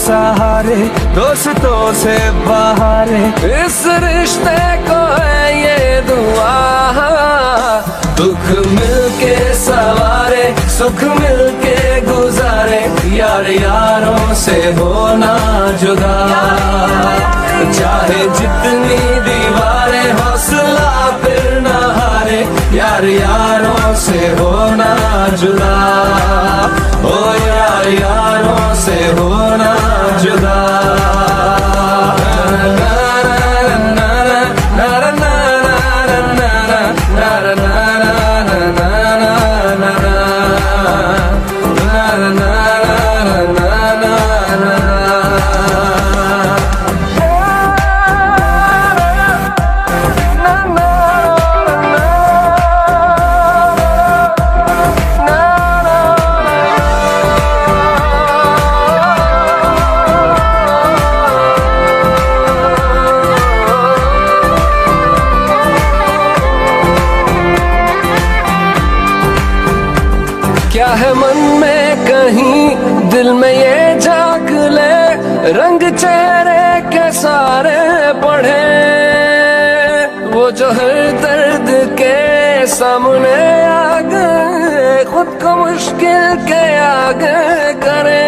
सहारे, दोस्तों से बहारे, इस रिश्ते को है ये दुआ। दुख मिलके सवारे, सुख मिलके गुजारे, यार यारों से होना जुदा। चाहे जितनी दीवारें, हौसला फिर न हारे, यार यारों से होना जुदा। ओ यार यारों से होना जुदा। क्या है मन में कहीं दिल में ये झांक ले, रंग चेहरे के सारे पढ़े, वो जो हर दर्द के सामने आ गए, खुद को मुश्किल के आगे करे।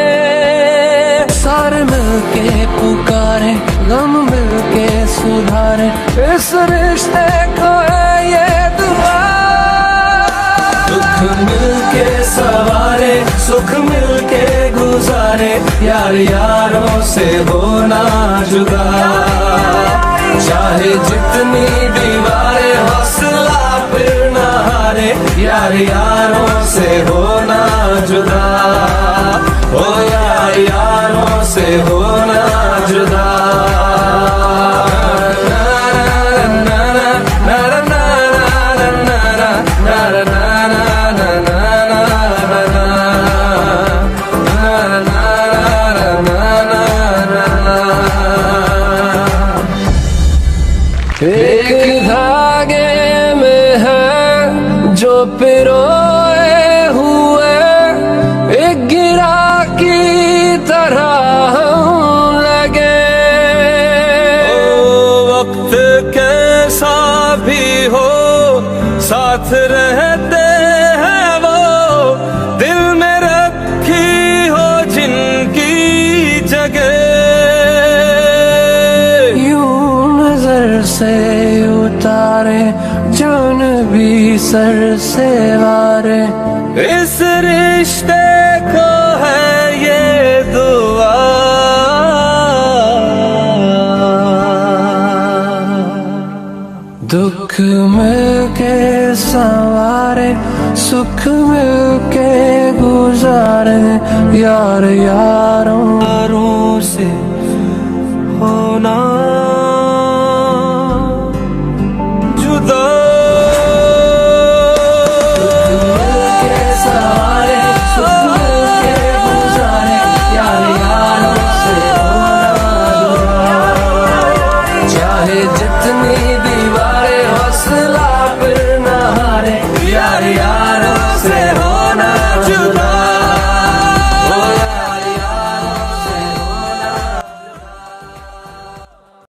सारे मिलके पुकारे, गम मिलके सुधारे, इस रिश्ते को है ये दुआ। दुख मिलके सवारे, सुख मिलके गुजारे, यार यारों से होना जुदा। चाहे जितनी दीवारें, हौसला फिर न हारे, यार यारों से होना जुदा। ओ यार यारों से होना जुदा। एक धागे में है जो पिरोए हुए, एक गिरा की तरह हम लगे। ओ वक्त कैसा भी हो, साथ रहते हैं वो, दिल में रखी हो जिनकी जगह। से उतारे जान भी सर से वारे, इस रिश्ते को है ये दुआ। दुख मिलके सवारे, सुख मिलके गुजारे, यार यारों से होना